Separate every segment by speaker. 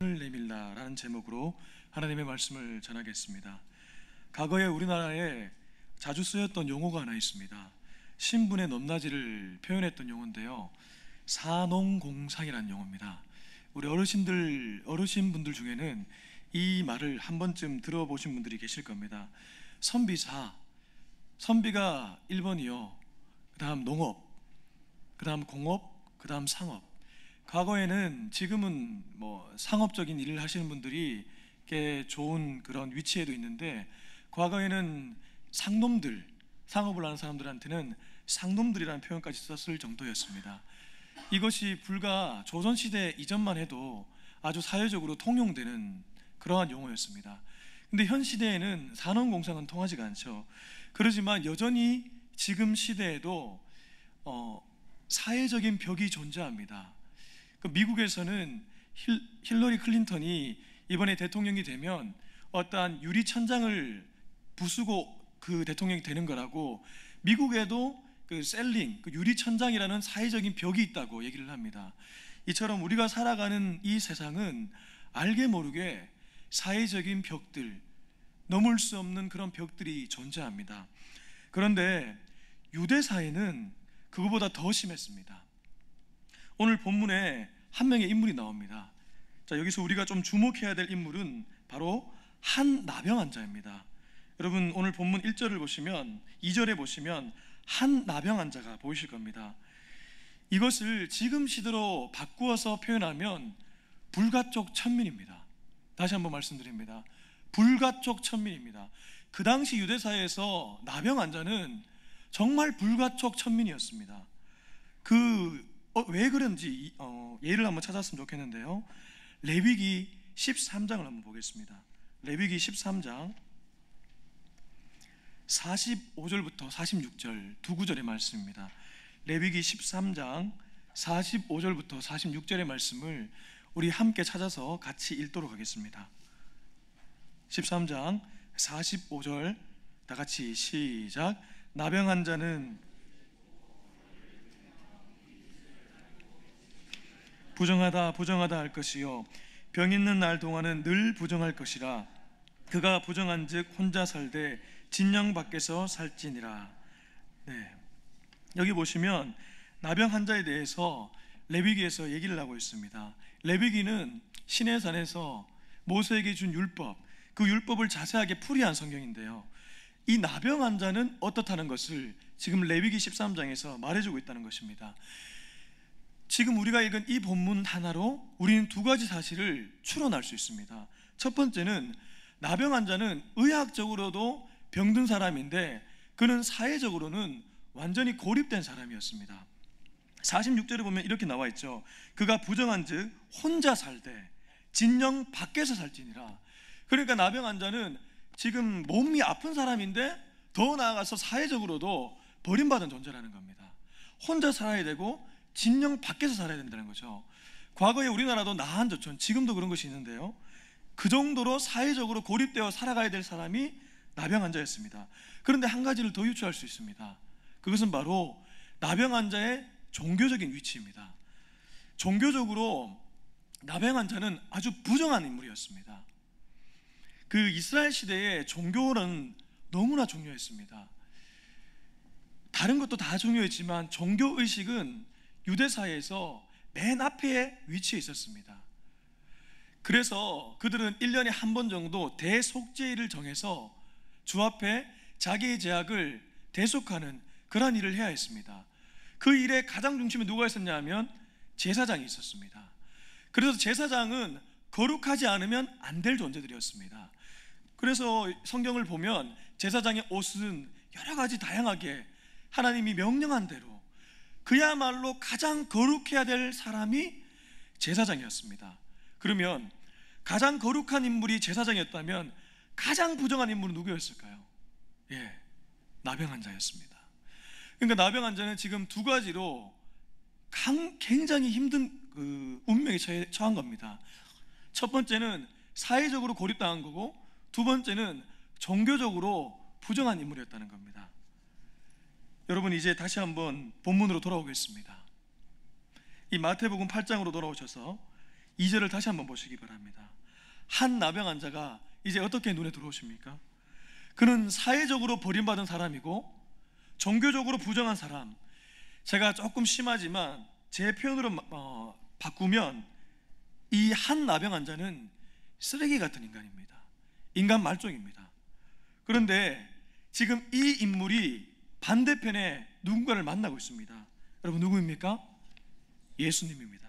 Speaker 1: 을 내밀라라는 제목으로 하나님의 말씀을 전하겠습니다. 과거에 우리나라에 자주 쓰였던 용어가 하나 있습니다. 신분의 높낮이를 표현했던 용어인데요, 사농공상이라는 용어입니다. 우리 어르신분들 중에는 이 말을 한 번쯤 들어보신 분들이 계실 겁니다. 선비가 1번이요, 그 다음 농업, 그 다음 공업, 그 다음 상업. 과거에는, 지금은 상업적인 일을 하시는 분들이 꽤 좋은 그런 위치에도 있는데, 과거에는 상업을 하는 사람들한테는 상놈들이라는 표현까지 썼을 정도였습니다. 이것이 불과 조선시대 이전만 해도 아주 사회적으로 통용되는 그러한 용어였습니다. 근데 현 시대에는 산업공상은 통하지가 않죠. 그러지만 여전히 지금 시대에도 사회적인 벽이 존재합니다. 미국에서는 힐러리 클린턴이 이번에 대통령이 되면 어떠한 유리천장을 부수고 그 대통령이 되는 거라고, 미국에도 그 유리천장이라는 사회적인 벽이 있다고 얘기를 합니다. 이처럼 우리가 살아가는 이 세상은 알게 모르게 사회적인 벽들, 넘을 수 없는 그런 벽들이 존재합니다. 그런데 유대 사회는 그거보다 더 심했습니다. 오늘 본문에 한 명의 인물이 나옵니다. 자, 여기서 우리가 좀 주목해야 될 인물은 바로 한 나병 환자입니다. 여러분, 오늘 본문 1절을 보시면, 2절에 보시면 한 나병 환자가 보이실 겁니다. 이것을 지금 시대로 바꾸어서 표현하면 불가촉 천민입니다. 다시 한번 말씀드립니다. 불가촉 천민입니다. 그 당시 유대사회에서 나병 환자는 정말 불가촉 천민이었습니다. 왜 그런지 예를 한번 찾았으면 좋겠는데요, 레위기 13장을 한번 보겠습니다. 레위기 13장 45절부터 46절 두 구절의 말씀입니다. 레위기 13장 45절부터 46절의 말씀을 우리 함께 찾아서 같이 읽도록 하겠습니다. 13장 45절 다 같이 시작. 나병 환자는 부정하다 할 것이요, 병 있는 날 동안은 늘 부정할 것이라. 그가 부정한즉 혼자 살되 진영 밖에서 살지니라. 여기 보시면 나병 환자에 대해서 레위기에서 얘기를 하고 있습니다. 레위기는 시내산에서 모세에게 준 율법, 그 율법을 자세하게 풀이한 성경인데요, 이 나병 환자는 어떻다는 것을 지금 레위기 13장에서 말해주고 있다는 것입니다. 지금 우리가 읽은 이 본문 하나로 우리는 두 가지 사실을 추론할 수 있습니다. 첫 번째는, 나병 환자는 의학적으로도 병든 사람인데 그는 사회적으로는 완전히 고립된 사람이었습니다. 46절에 보면 이렇게 나와 있죠. 그가 부정한즉 혼자 살되 진영 밖에서 살지니라. 그러니까 나병 환자는 지금 몸이 아픈 사람인데 더 나아가서 사회적으로도 버림받은 존재라는 겁니다. 혼자 살아야 되고 진영 밖에서 살아야 된다는 거죠. 과거에 우리나라도 나한저촌, 지금도 그런 것이 있는데요, 그 정도로 사회적으로 고립되어 살아가야 될 사람이 나병 환자였습니다. 그런데 한 가지를 더 유추할 수 있습니다. 그것은 바로 나병 환자의 종교적인 위치입니다. 종교적으로 나병 환자는 아주 부정한 인물이었습니다. 그 이스라엘 시대에 종교는 너무나 중요했습니다. 다른 것도 다 중요했지만 종교의식은 유대사회에서 맨 앞에 위치해 있었습니다. 그래서 그들은 1년에 한 번 정도 대속죄일을 정해서 주 앞에 자기의 죄악을 대속하는 그런 일을 해야 했습니다. 그 일의 가장 중심에 누가 있었냐 하면 제사장이 있었습니다. 그래서 제사장은 거룩하지 않으면 안 될 존재들이었습니다. 그래서 성경을 보면 제사장의 옷은 여러 가지 다양하게 하나님이 명령한 대로 그야말로 가장 거룩해야 될 사람이 제사장이었습니다. 그러면 가장 거룩한 인물이 제사장이었다면 가장 부정한 인물은 누구였을까요? 나병 환자였습니다. 그러니까 나병 환자는 지금 두 가지로 굉장히 힘든 운명에 처한 겁니다. 첫 번째는 사회적으로 고립당한 거고, 두 번째는 종교적으로 부정한 인물이었다는 겁니다. 여러분, 이제 다시 한번 본문으로 돌아오겠습니다. 이 마태복음 8장으로 돌아오셔서 2절을 다시 한번 보시기 바랍니다. 한 나병 환자가 이제 어떻게 눈에 들어오십니까? 그는 사회적으로 버림받은 사람이고 종교적으로 부정한 사람. 제가 조금 심하지만 제 표현으로 바꾸면 이 한 나병 환자는 쓰레기 같은 인간입니다. 인간 말종입니다. 그런데 지금 이 인물이 반대편에 누군가를 만나고 있습니다. 여러분 누구입니까? 예수님입니다.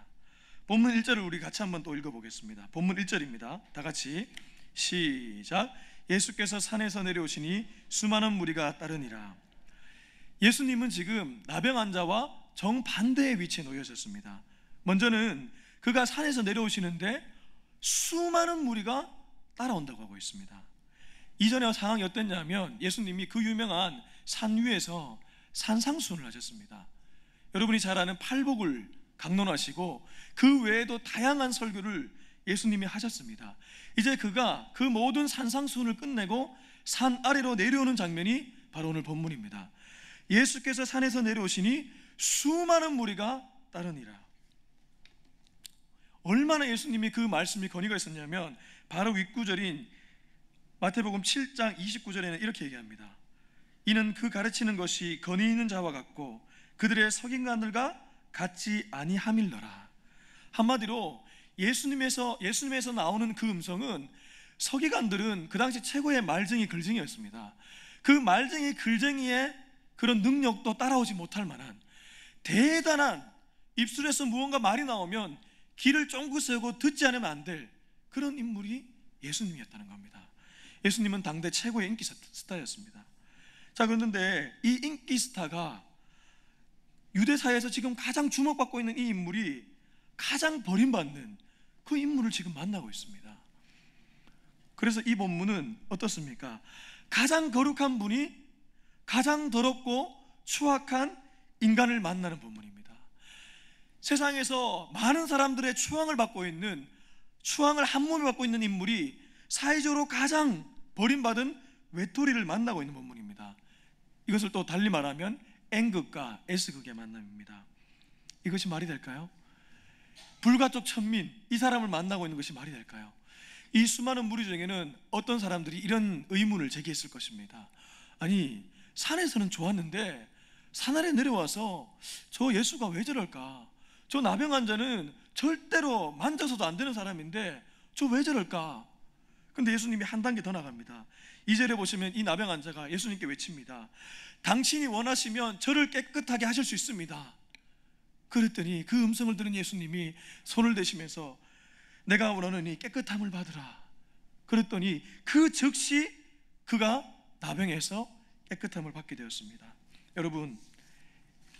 Speaker 1: 본문 1절을 우리 같이 한번 또 읽어보겠습니다. 본문 1절입니다. 다 같이 시작. 예수께서 산에서 내려오시니 수많은 무리가 따르니라. 예수님은 지금 나병 환자와 정반대의 위치에 놓여졌습니다. 먼저는 그가 산에서 내려오시는데 수많은 무리가 따라온다고 하고 있습니다. 이전의 상황이 어땠냐면 예수님이 그 유명한 산 위에서 산상수훈을 하셨습니다. 여러분이 잘 아는 팔복을 강론하시고 그 외에도 다양한 설교를 예수님이 하셨습니다. 이제 그가 그 모든 산상수훈을 끝내고 산 아래로 내려오는 장면이 바로 오늘 본문입니다. 예수께서 산에서 내려오시니 수많은 무리가 따르니라. 얼마나 예수님이 그 말씀이 권위가 있었냐면 바로 윗구절인 마태복음 7장 29절에는 이렇게 얘기합니다. 이는 그 가르치는 것이 권위 있는 자와 같고 그들의 석인관들과 같지 아니함일러라. 한마디로 예수님에서 나오는 그 음성은 서기관들은 그 당시 최고의 말쟁이 글쟁이였습니다. 그 말쟁이 글쟁이의 그런 능력도 따라오지 못할 만한 대단한, 입술에서 무언가 말이 나오면 귀를 쫑긋 세우고 듣지 않으면 안 될 그런 인물이 예수님이었다는 겁니다. 예수님은 당대 최고의 인기 스타였습니다. 자, 그런데 이 인기 스타가 유대사회에서 지금 가장 주목받고 있는 이 인물이 가장 버림받는 그 인물을 지금 만나고 있습니다. 그래서 이 본문은 어떻습니까? 가장 거룩한 분이 가장 더럽고 추악한 인간을 만나는 본문입니다. 세상에서 많은 사람들의 추앙을 받고 있는, 추앙을 한몸에 받고 있는 인물이 사회적으로 가장 버림받은 외톨이를 만나고 있는 본문입니다. 이것을 또 달리 말하면 N극과 S극의 만남입니다. 이것이 말이 될까요? 불가촉 천민, 이 사람을 만나고 있는 것이 말이 될까요? 이 수많은 무리 중에는 어떤 사람들이 이런 의문을 제기했을 것입니다. 아니, 산에서는 좋았는데 산 아래 내려와서 저 예수가 왜 저럴까? 저 나병 환자는 절대로 만져서도 안 되는 사람인데 저 왜 저럴까? 근데 예수님이 한 단계 더 나갑니다. 2절에 보시면 이 나병 환자가 예수님께 외칩니다. 당신이 원하시면 저를 깨끗하게 하실 수 있습니다. 그랬더니 그 음성을 들은 예수님이 손을 대시면서 내가 원하노니 깨끗함을 받으라. 그랬더니 그 즉시 그가 나병에서 깨끗함을 받게 되었습니다. 여러분,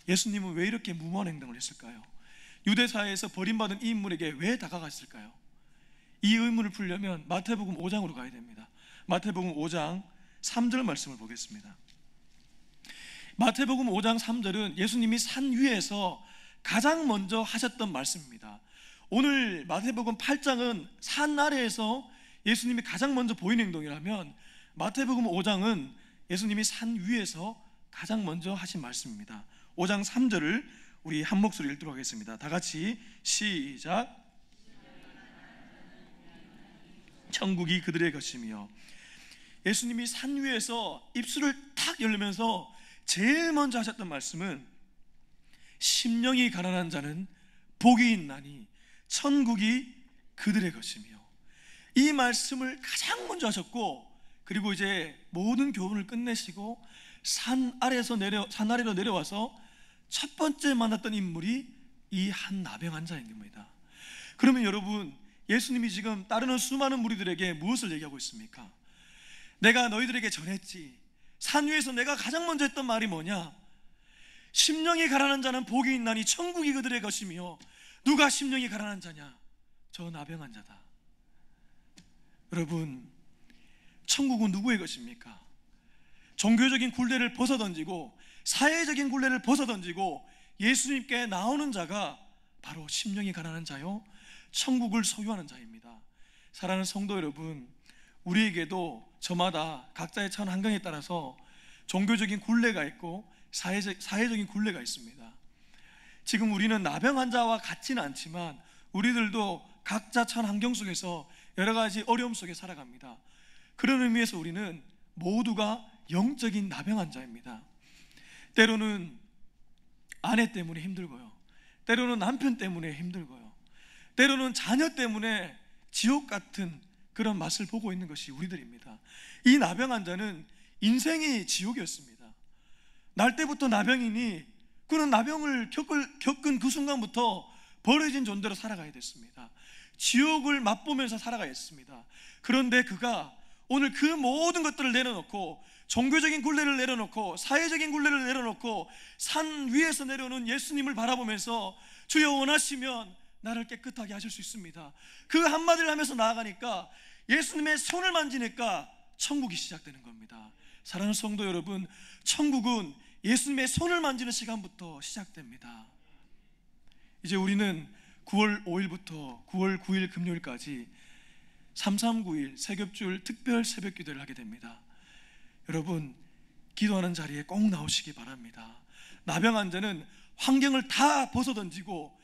Speaker 1: 예수님은 왜 이렇게 무모한 행동을 했을까요? 유대사회에서 버림받은 이 인물에게 왜 다가갔을까요? 이 의문을 풀려면 마태복음 5장으로 가야 됩니다. 마태복음 5장 3절 말씀을 보겠습니다. 마태복음 5장 3절은 예수님이 산 위에서 가장 먼저 하셨던 말씀입니다. 오늘 마태복음 8장은 산 아래에서 예수님이 가장 먼저 보인 행동이라면 마태복음 5장은 예수님이 산 위에서 가장 먼저 하신 말씀입니다. 5장 3절을 우리 한 목소리 읽도록 하겠습니다. 다 같이 시작. 천국이 그들의 것이며. 예수님이 산 위에서 입술을 탁 열면서 제일 먼저 하셨던 말씀은 심령이 가난한 자는 복이 있나니 천국이 그들의 것이며, 이 말씀을 가장 먼저 하셨고, 그리고 이제 모든 교훈을 끝내시고 산 아래로 내려와서 첫 번째 만났던 인물이 이 한 나병 환자입니다. 그러면 여러분, 예수님이 지금 따르는 수많은 무리들에게 무엇을 얘기하고 있습니까? 내가 너희들에게 전했지. 산 위에서 내가 가장 먼저 했던 말이 뭐냐? 심령이 가난한 자는 복이 있나니 천국이 그들의 것이며. 누가 심령이 가난한 자냐? 저 나병 환자다. 여러분, 천국은 누구의 것입니까? 종교적인 굴레를 벗어던지고 사회적인 굴레를 벗어던지고 예수님께 나오는 자가 바로 심령이 가난한 자요, 천국을 소유하는 자입니다. 사랑하는 성도 여러분, 우리에게도 저마다 각자의 처한 환경에 따라서 종교적인 굴레가 있고 사회적인 굴레가 있습니다. 지금 우리는 나병 환자와 같지는 않지만 우리들도 각자 처한 환경 속에서 여러 가지 어려움 속에 살아갑니다. 그런 의미에서 우리는 모두가 영적인 나병 환자입니다. 때로는 아내 때문에 힘들고요, 때로는 남편 때문에 힘들고요, 때로는 자녀 때문에 지옥 같은 그런 맛을 보고 있는 것이 우리들입니다. 이 나병 환자는 인생이 지옥이었습니다. 날 때부터 나병이니 그는 나병을 겪은 그 순간부터 버려진 존재로 살아가야 됐습니다. 지옥을 맛보면서 살아가야 했습니다. 그런데 그가 오늘 그 모든 것들을 내려놓고, 종교적인 굴레를 내려놓고, 사회적인 굴레를 내려놓고 산 위에서 내려오는 예수님을 바라보면서 주여 원하시면 나를 깨끗하게 하실 수 있습니다, 그 한마디를 하면서 나아가니까 예수님의 손을 만지니까 천국이 시작되는 겁니다. 사랑하는 성도 여러분, 천국은 예수님의 손을 만지는 시간부터 시작됩니다. 이제 우리는 9월 5일부터 9월 9일 금요일까지 3391 세겹줄 특별 새벽 기도를 하게 됩니다. 여러분, 기도하는 자리에 꼭 나오시기 바랍니다. 나병 환자는 환경을 다 벗어던지고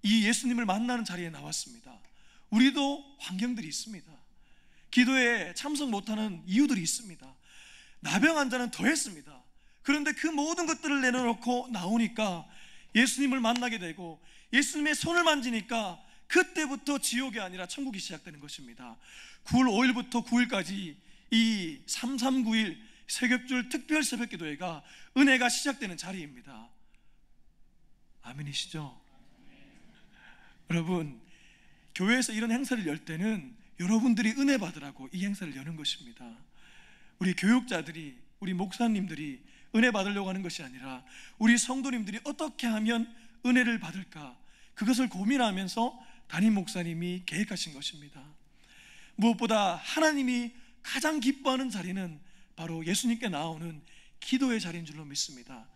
Speaker 1: 이 예수님을 만나는 자리에 나왔습니다. 우리도 환경들이 있습니다. 기도에 참석 못하는 이유들이 있습니다. 나병 환자는 더했습니다. 그런데 그 모든 것들을 내려놓고 나오니까 예수님을 만나게 되고 예수님의 손을 만지니까 그때부터 지옥이 아니라 천국이 시작되는 것입니다. 9월 5일부터 9일까지 이 3391 세겹줄 특별 새벽 기도회가 은혜가 시작되는 자리입니다. 아멘이시죠? 여러분, 교회에서 이런 행사를 열 때는 여러분들이 은혜 받으라고 이 행사를 여는 것입니다. 우리 교육자들이, 우리 목사님들이 은혜 받으려고 하는 것이 아니라 우리 성도님들이 어떻게 하면 은혜를 받을까, 그것을 고민하면서 담임 목사님이 계획하신 것입니다. 무엇보다 하나님이 가장 기뻐하는 자리는 바로 예수님께 나오는 기도의 자리인 줄로 믿습니다.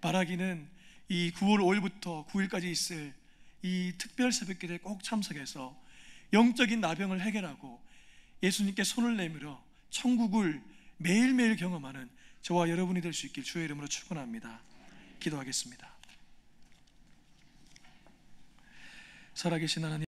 Speaker 1: 바라기는 이 9월 5일부터 9일까지 있을 이 특별 새벽기도에 꼭 참석해서 영적인 나병을 해결하고 예수님께 손을 내밀어 천국을 매일매일 경험하는 저와 여러분이 될 수 있길 주의 이름으로 축원합니다. 기도하겠습니다. 살아계신 하나님,